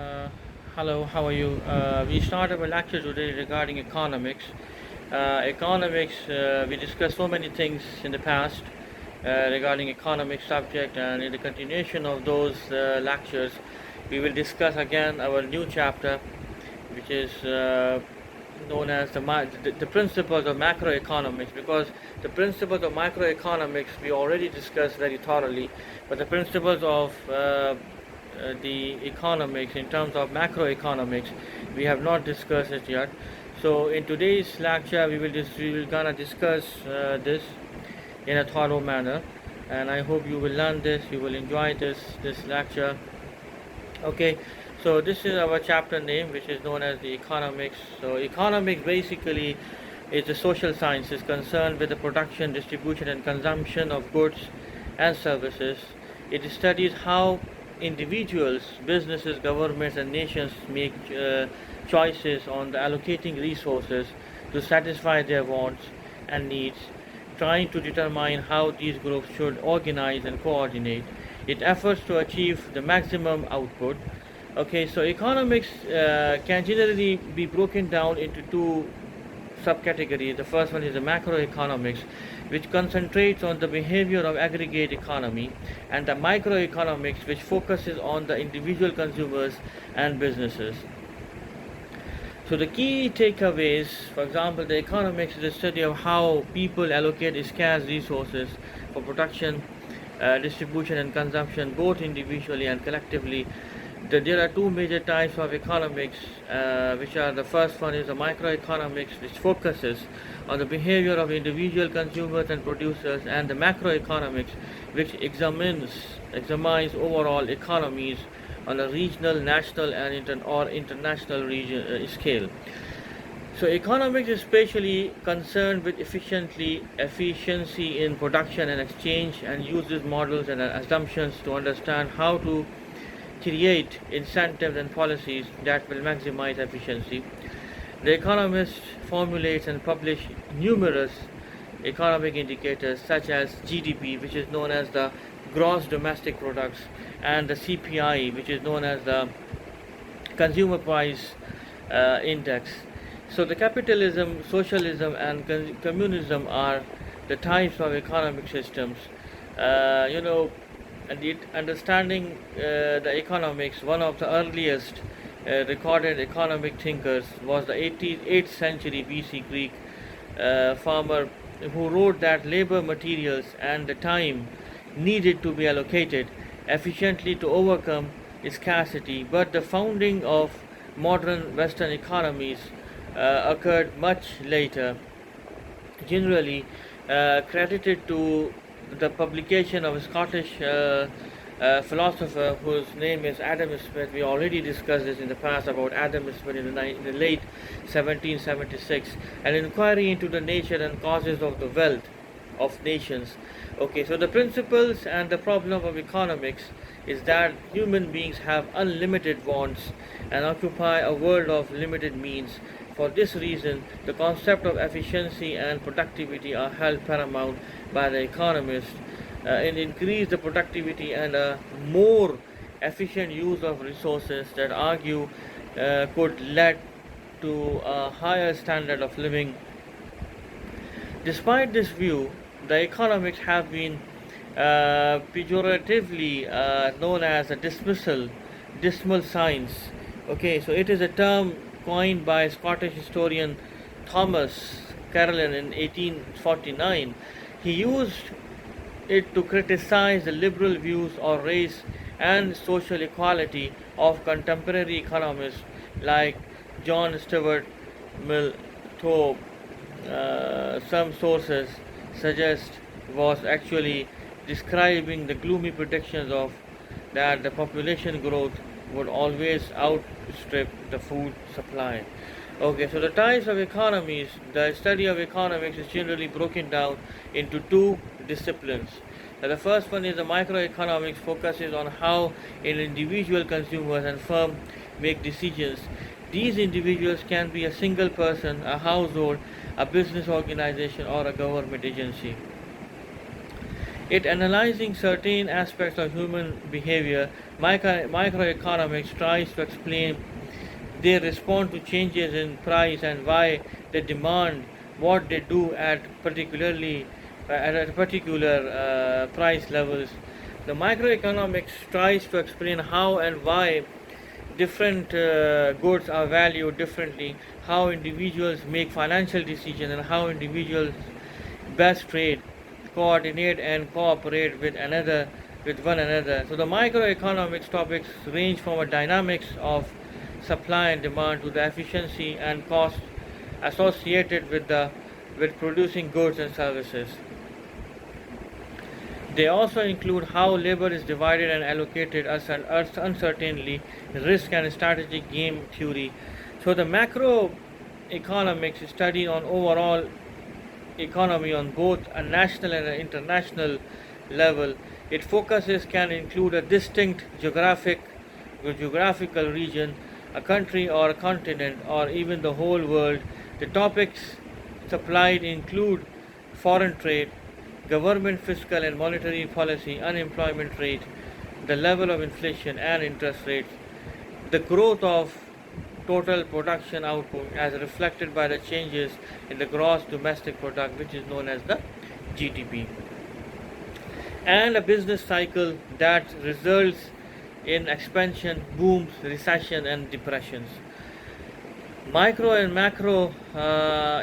Uh, Hello, how are you? We started a lecture today regarding economics. We discussed so many things in the past regarding economic subject, and in the continuation of those lectures, we will discuss again our new chapter, which is known as the principles of macroeconomics. Because the principles of microeconomics we already discussed very thoroughly, but the principles of the economics in terms of macroeconomics we have not discussed it yet. So in today's lecture we will gonna discuss this in a thorough manner, and I hope you will learn this, you will enjoy this lecture. Okay, so this is our chapter name, which is known as the economics. So economics basically is the social sciences concerned with the production, distribution, and consumption of goods and services. It studies how individuals, businesses, governments, and nations make choices on the allocating resources to satisfy their wants and needs, trying to determine how these groups should organize and coordinate. It efforts to achieve the maximum output. Okay, so economics can generally be broken down into two subcategories. The first one is the macroeconomics, which concentrates on the behavior of aggregate economy, and the microeconomics, which focuses on the individual consumers and businesses. So the key takeaways, for example, the economics is a study of how people allocate scarce resources for production, distribution, and consumption, both individually and collectively. There are two major types of economics, which are: the first one is the microeconomics, which focuses on the behavior of individual consumers and producers, and the macroeconomics, which examines overall economies on a regional, national, and international scale. So economics is especially concerned with efficiency in production and exchange, and uses models and assumptions to understand how to create incentives and policies that will maximize efficiency. The economists formulate and publish numerous economic indicators such as GDP, which is known as the gross domestic products, and the CPI, which is known as the consumer price index. So the capitalism, socialism, and communism are the types of economic systems. You know, and understanding the economics, one of the earliest recorded economic thinkers was the 8th century BC Greek farmer who wrote that labor, materials, and the time needed to be allocated efficiently to overcome scarcity. But the founding of modern Western economies occurred much later, generally credited to the publication of a Scottish philosopher whose name is Adam Smith. We already discussed this in the past about Adam Smith in the late 1776, an inquiry into the nature and causes of the wealth of nations. Okay, so the principles and the problem of economics is that human beings have unlimited wants and occupy a world of limited means. For this reason, the concept of efficiency and productivity are held paramount by the economists, and increase the productivity and a more efficient use of resources that argue could lead to a higher standard of living. Despite this view, the economics have been pejoratively known as a dismal science. Okay, so it is a term coined by Scottish historian Thomas Carlin in 1849. He used it to criticize the liberal views of race and social equality of contemporary economists like John Stuart Mill. Though some sources suggest was actually describing the gloomy predictions of that the population growth would always outstrip the food supply. Okay, so the types of economies, the study of economics is generally broken down into two disciplines. Now, the first one is the microeconomics, focuses on how an individual consumers and firm make decisions. These individuals can be a single person, a household, a business organization, or a government agency. It analyzing certain aspects of human behavior. Microeconomics tries to explain they respond to changes in price and why they demand what they do at a particular price levels. The microeconomics tries to explain how and why different goods are valued differently, how individuals make financial decisions, and how individuals best trade, coordinate, and cooperate with one another. So the microeconomics topics range from a dynamics of supply and demand to the efficiency and cost associated with producing goods and services. They also include how labor is divided and allocated uncertainly, risk and strategic game theory. So the macroeconomics study on overall economy on both a national and an international level. Its focuses can include a distinct geographical region, a country or a continent, or even the whole world. The topics supplied include foreign trade, government fiscal and monetary policy, unemployment rate, the level of inflation and interest rates, the growth of total production output as reflected by the changes in the gross domestic product, which is known as the GDP, and a business cycle that results in expansion, booms, recession, and depressions. Micro and macro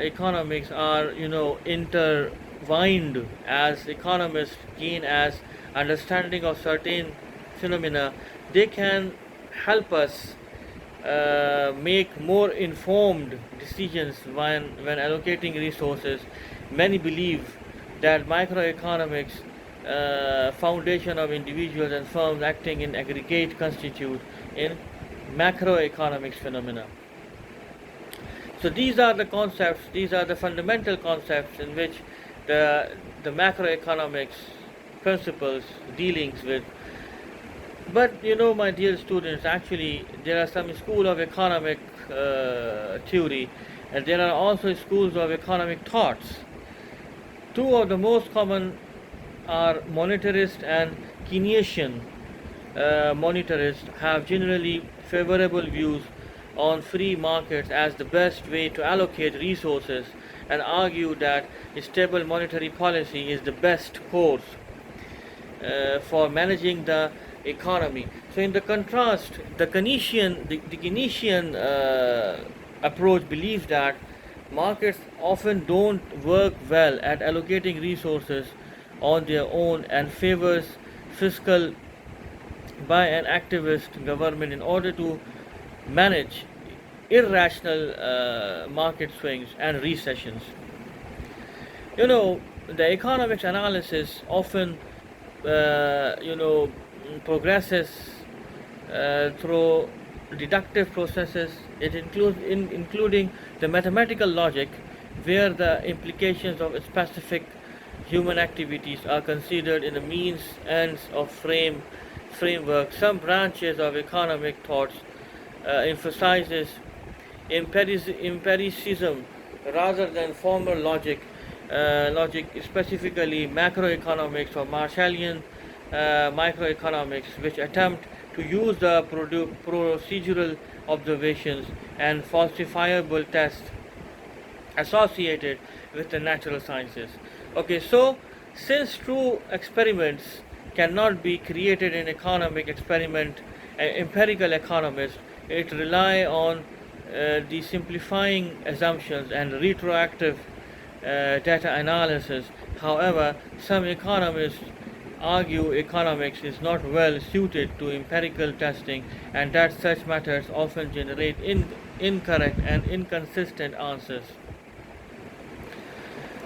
economics are, intertwined. As economists gain as understanding of certain phenomena, they can help us make more informed decisions when allocating resources. Many believe that microeconomics foundation of individuals and firms acting in aggregate constitute in macroeconomics phenomena. So these are the concepts, these are the fundamental concepts in which the macroeconomics principles dealings with. But my dear students, actually there are some school of economic theory, and there are also schools of economic thoughts. Two of the most common are monetarist and Keynesian. Monetarists have generally favorable views on free markets as the best way to allocate resources and argue that a stable monetary policy is the best course for managing the economy. So, in the contrast, the Keynesian approach believes that markets often don't work well at allocating resources on their own and favors fiscal by an activist government in order to manage irrational market swings and recessions. The economics analysis often, progresses through deductive processes. It includes including the mathematical logic, where the implications of specific human activities are considered in the means ends of framework. Some branches of economic thoughts emphasizes empiricism rather than formal logic, specifically macroeconomics or Marshallian microeconomics, which attempt to use the procedural observations and falsifiable tests associated with the natural sciences. Okay, so since true experiments cannot be created in empirical economists, it rely on the simplifying assumptions and retroactive data analysis. However, some economists argue economics is not well suited to empirical testing and that such methods often generate incorrect and inconsistent answers.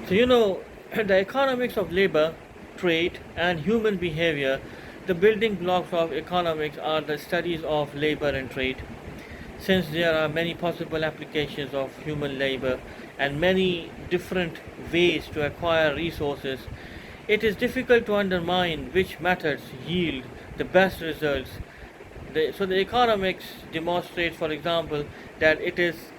So, the economics of labor, trade, and human behavior, the building blocks of economics are the studies of labor and trade. Since there are many possible applications of human labor and many different ways to acquire resources, it is difficult to undermine which methods yield the best results. So the economics demonstrates, for example, that it is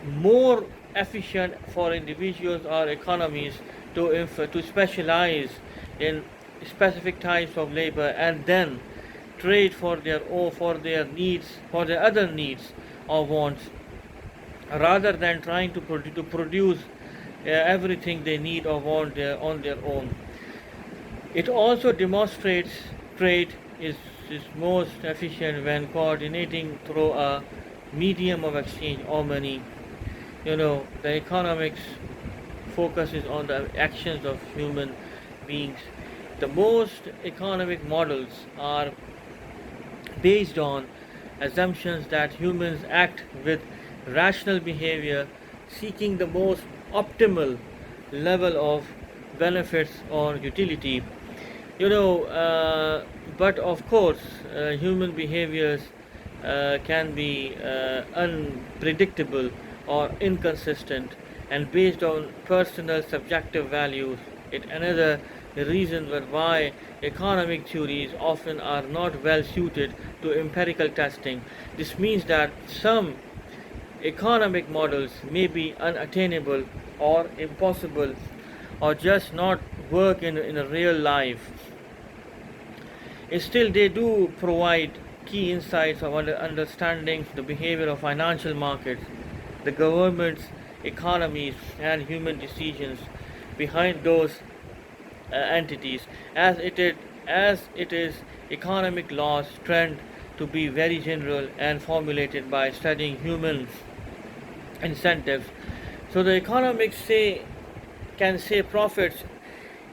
more efficient for individuals or economies to specialize in specific types of labor and then trade for their needs, for their other needs or wants, rather than trying to produce everything they need or want on their own. It also demonstrates trade is most efficient when coordinating through a medium of exchange or money. The economics focuses on the actions of human beings. The most economic models are based on assumptions that humans act with rational behavior, seeking the most optimal level of benefits or utility. But of course, human behaviors can be unpredictable or inconsistent and based on personal subjective values. It another reason why economic theories often are not well suited to empirical testing. This means that some economic models may be unattainable or impossible or just not work in a real life. Still, they do provide key insights of understanding the behavior of financial markets, the governments, economies, and human decisions behind those entities. As it is, economic laws trend to be very general and formulated by studying human incentives. So the economics can say profits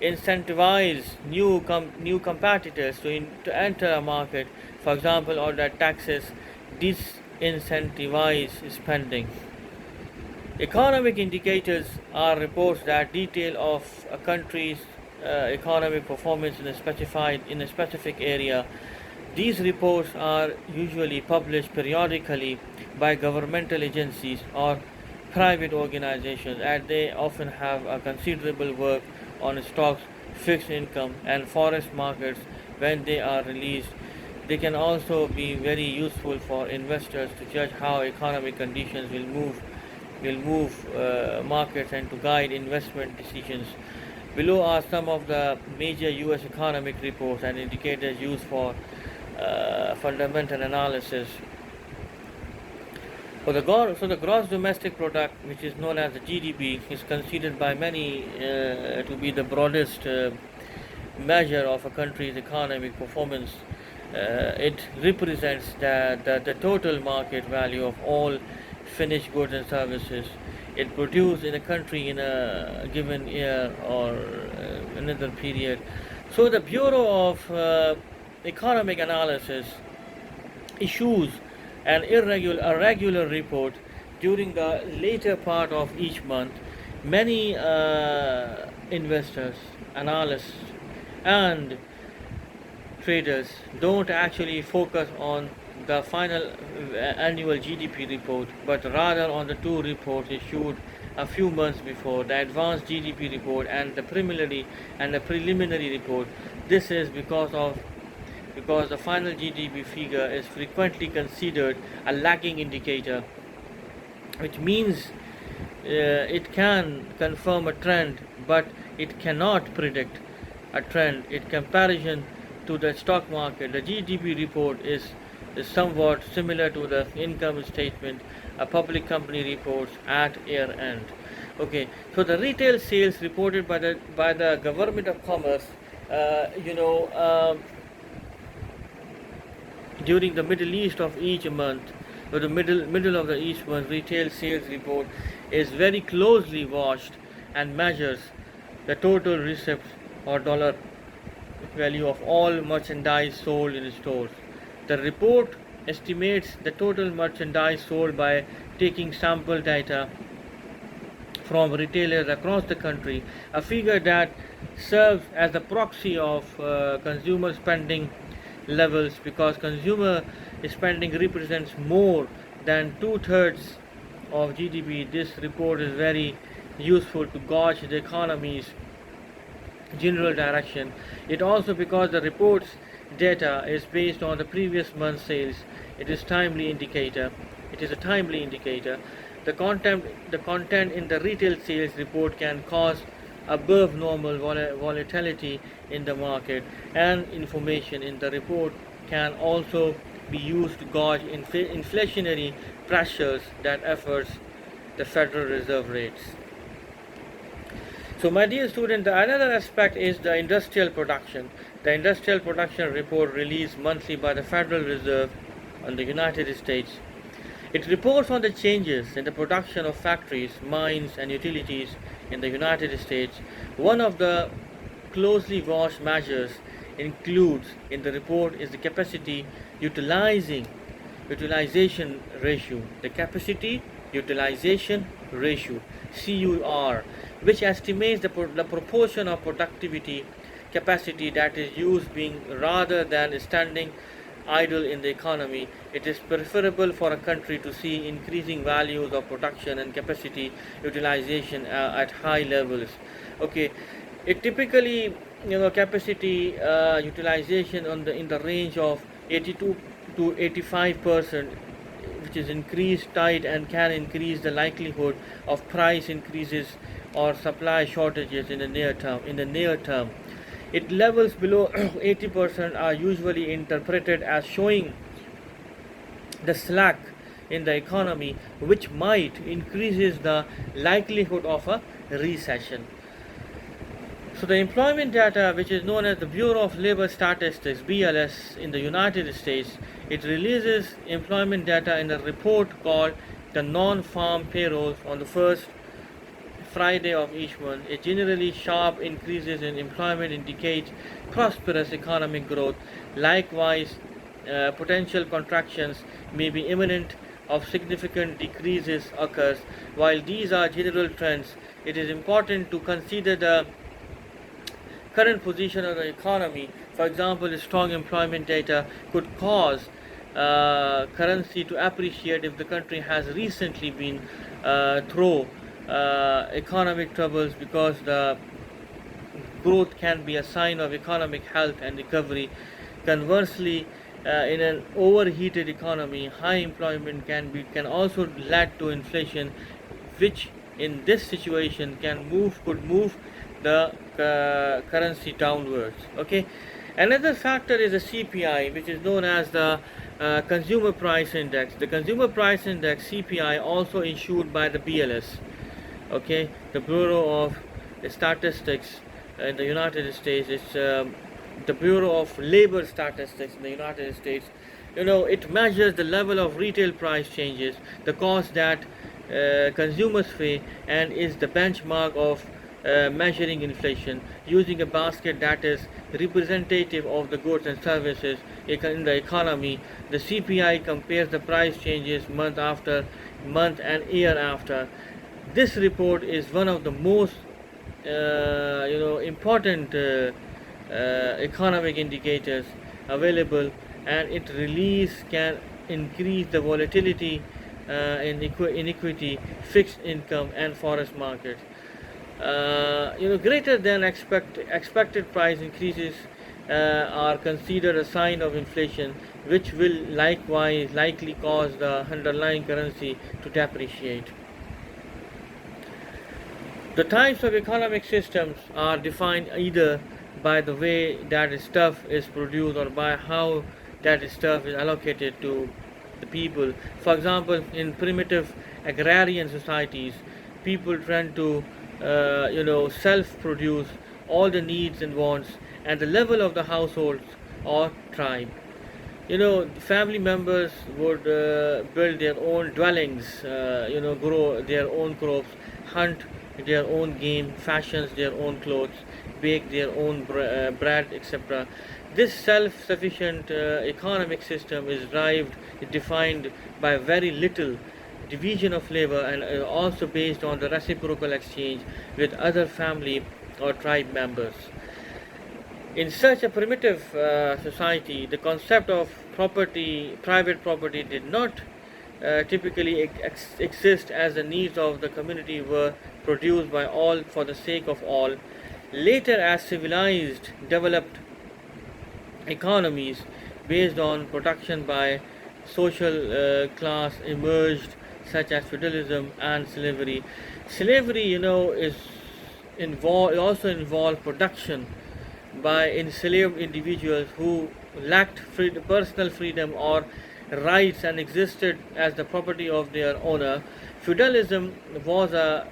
incentivize new competitors to enter a market, for example, or that taxes disincentivize spending. Economic indicators are reports that detail of a country's economic performance in a specific area. These reports are usually published periodically by governmental agencies or private organizations, and they often have a considerable work on stocks, fixed income, and forex markets when they are released. They can also be very useful for investors to judge how economic conditions will move markets and to guide investment decisions. Below are some of the major U.S. economic reports and indicators used for fundamental analysis. So the gross domestic product, which is known as the GDP, is considered by many to be the broadest measure of a country's economic performance. It represents the total market value of all finished goods and services it produced in a country in a given year or another period. So the Bureau of Economic Analysis issues a regular report during the later part of each month. Many investors, analysts, and traders don't actually focus on the final annual GDP report, but rather on the two reports issued a few months before, the advanced GDP report and the preliminary report. This is because the final GDP figure is frequently considered a lagging indicator, which means it can confirm a trend, but it cannot predict a trend. In comparison to the stock market, the GDP report is somewhat similar to the income statement a public company reports at year end. Okay, so the retail sales reported by the Government of Commerce, during the middle east of each month, or the middle of the each month, retail sales report is very closely watched and measures the total receipts or dollar value of all merchandise sold in stores. The report estimates the total merchandise sold by taking sample data from retailers across the country, a figure that serves as a proxy of consumer spending levels, because consumer spending represents more than two-thirds of GDP. This report is very useful to gauge the economy's general direction. It also, because the report's data is based on the previous month's sales, it is a timely indicator. The content in the retail sales report can cause above normal volatility in the market, and information in the report can also be used to gauge inflationary pressures that affects the Federal Reserve rates. So, my dear student, the another aspect is the industrial production. The industrial production report released monthly by the Federal Reserve in the United States. It reports on the changes in the production of factories, mines, and utilities in the United States. One of the closely watched measures includes in the report is the capacity utilization ratio. The capacity utilization ratio, CUR, which estimates the proportion of productivity capacity that is used being rather than standing idle in the economy. It is preferable for a country to see increasing values of production and capacity utilization at high levels. Okay, it typically, capacity utilization in the range of 82 to 85%, which is increased tight and can increase the likelihood of price increases or supply shortages in the near term. It levels below 80% are usually interpreted as showing the slack in the economy, which might increases the likelihood of a recession. So the employment data, which is known as the Bureau of Labor Statistics (BLS) in the United States, it releases employment data in a report called the non-farm payrolls on the first Friday of each month. A generally sharp increases in employment indicate prosperous economic growth. Likewise, potential contractions may be imminent of significant decreases occurs. While these are general trends, it is important to consider the current position of the economy. For example, strong employment data could cause currency to appreciate if the country has recently been through economic troubles, because the growth can be a sign of economic health and recovery. Conversely, in an overheated economy, high employment can also lead to inflation, which in this situation could move the currency downwards. Okay, another factor is the CPI, which is known as the Consumer Price Index. The Consumer Price Index (CPI), also issued by the BLS, okay, the Bureau of Statistics in the United States. It's the Bureau of Labor Statistics in the United States. It measures the level of retail price changes, the cost that consumers pay, and is the benchmark of measuring inflation using a basket that is representative of the goods and services in the economy. The CPI compares the price changes month after month and year after. This report is one of the most important economic indicators available, and its release can increase the volatility in inequity, fixed income, and forest markets. Greater than expected price increases are considered a sign of inflation, which will likely cause the underlying currency to depreciate. The types of economic systems are defined either by the way that stuff is produced or by how that stuff is allocated to the people. For example, in primitive agrarian societies, people tend to self-produce all the needs and wants and the level of the households or tribe. Family members would build their own dwellings, grow their own crops, hunt their own game, fashions their own clothes, bake their own bread, etc. This self-sufficient economic system is defined by very little division of labor, and also based on the reciprocal exchange with other family or tribe members. In such a primitive society, the concept of private property, did not typically exist, as the needs of the community were produced by all for the sake of all. Later, as civilized, developed economies based on production by social class emerged, such as feudalism and slavery. Slavery, is involve production by enslaved individuals who lacked personal freedom or rights and existed as the property of their owner. Feudalism was a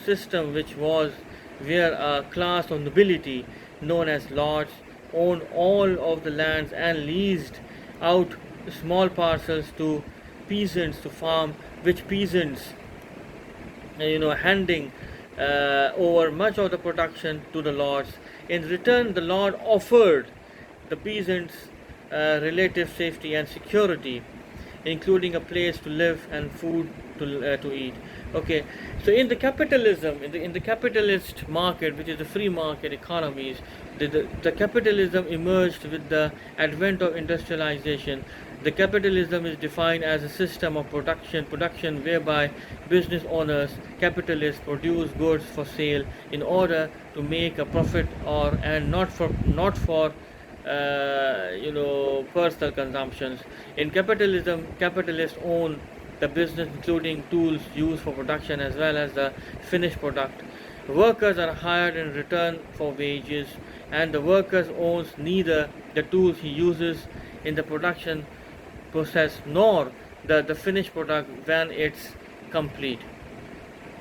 system which was where a class of nobility known as lords owned all of the lands and leased out small parcels to peasants to farm, which peasants handing over much of the production to the lords. In return, the lord offered the peasants relative safety and security, including a place to live and food to eat. Okay, so in the capitalism, in the capitalist market, which is the free market economies, the capitalism emerged with the advent of industrialization. The capitalism is defined as a system of production whereby business owners, capitalists produce goods for sale in order to make a profit and not for personal consumptions. In capitalism, capitalists own the business, including tools used for production as well as the finished product. Workers are hired in return for wages, and the worker owns neither the tools he uses in the production process nor the finished product when it's complete.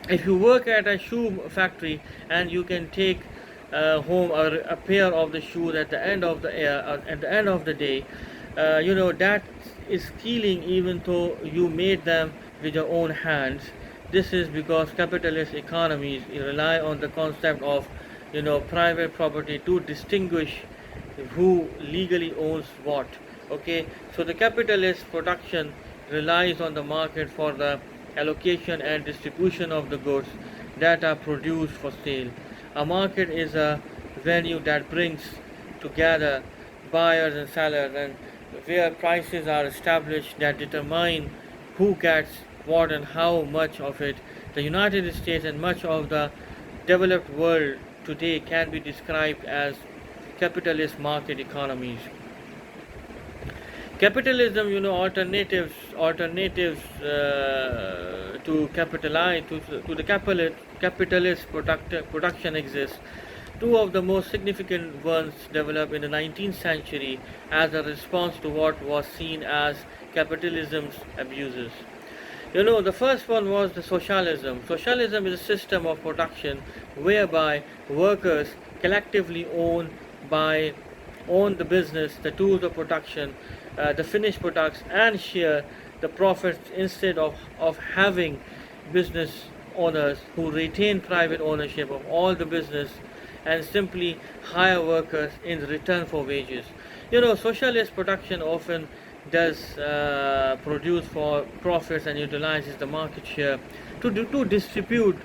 If you work at a shoe factory and you can take home a pair of the shoes at the end of the day, that is stealing even though you made them with your own hands. This is because capitalist economies rely on the concept of private property to distinguish who legally owns what. Okay, so the capitalist production relies on the market for the allocation and distribution of the goods that are produced for sale. A market is a venue that brings together buyers and sellers, and where prices are established that determine who gets what and how much of it. The United States and much of the developed world today can be described as capitalist market economies. Capitalism, alternatives to the capitalist production exist. Two of the most significant ones developed in the 19th century as a response to what was seen as capitalism's abuses. The first one was the socialism. Socialism is a system of production whereby workers collectively own the business, the tools of production, the finished products, and share the profits instead of having business owners who retain private ownership of all the business and simply hire workers in return for wages. Socialist production often does produce for profits and utilizes the market share to distribute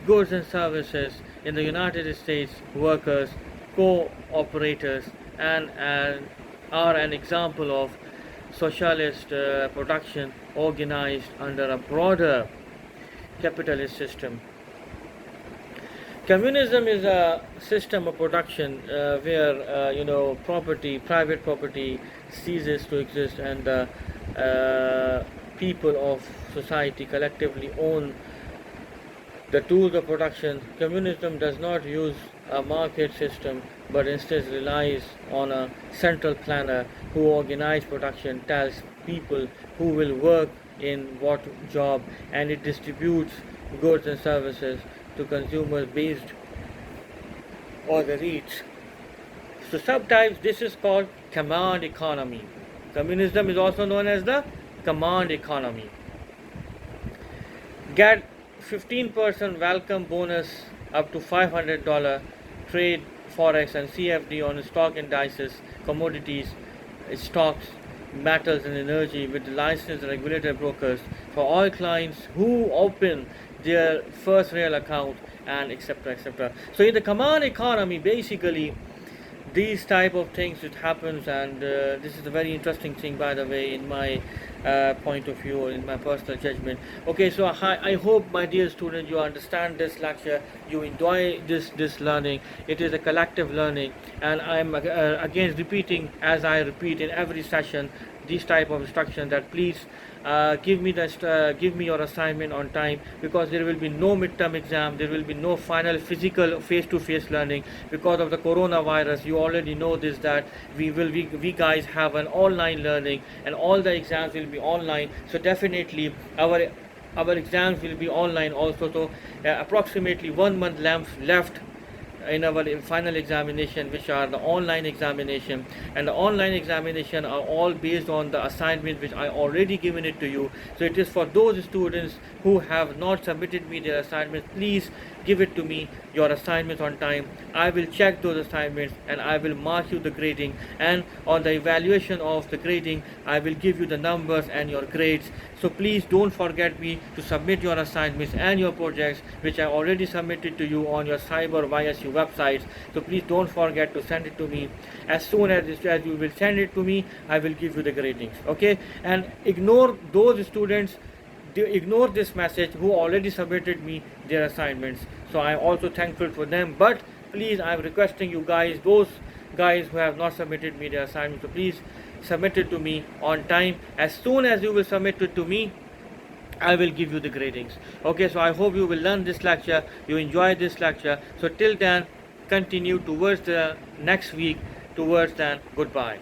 goods and services. In the United States, workers, cooperators, and are an example of socialist production organized under a broader capitalist system. Communism is a system of production where private property ceases to exist, and the people of society collectively own the tools of production. Communism does not use a market system but instead relies on a central planner who organizes production, tells people who will work in what job, and it distributes goods and services to consumers based on the needs. So sometimes this is called command economy. Communism is also known as the command economy. Get 15% welcome bonus up to $500, trade forex and CFD on stock indices, commodities, stocks, metals and energy with licensed regulated brokers for all clients who open their first real account, and etc. So in the command economy, basically these type of things it happens, and this is a very interesting thing, by the way, in my point of view, in my personal judgment. Okay, so I hope, my dear student, you understand this lecture, you enjoy this learning. It is a collective learning, and I'm again repeating, as I repeat in every session, this type of instruction, that please give me your assignment on time, because there will be no midterm exam, there will be no final physical face-to-face learning because of the coronavirus. You already know this, that we guys have an online learning, and all the exams will be online. So definitely our exams will be online also. So approximately 1 month left in our final examination, which are the online examination. And the online examination are all based on the assignment which I already given it to you. So it is for those students who have not submitted me their assignments. Please give it to me, your assignments, on time. I will check those assignments and I will mark you the grading, and on the evaluation of the grading I will give you the numbers and your grades. So please don't forget me to submit your assignments and your projects, which I already submitted to you on your Cyber YSU websites. So please don't forget to send it to me. As soon as you will send it to me, I will give you the gradings. Okay, and ignore those students, ignore this message, who already submitted me their assignments. So I'm also thankful for them, but please, I'm requesting you guys, those guys who have not submitted me their assignments, so please submit it to me on time. As soon as you will submit it to me, I will give you the gradings. Okay, so I hope you will learn this lecture, you enjoy this lecture. So till then, continue towards the next week. Towards then, goodbye.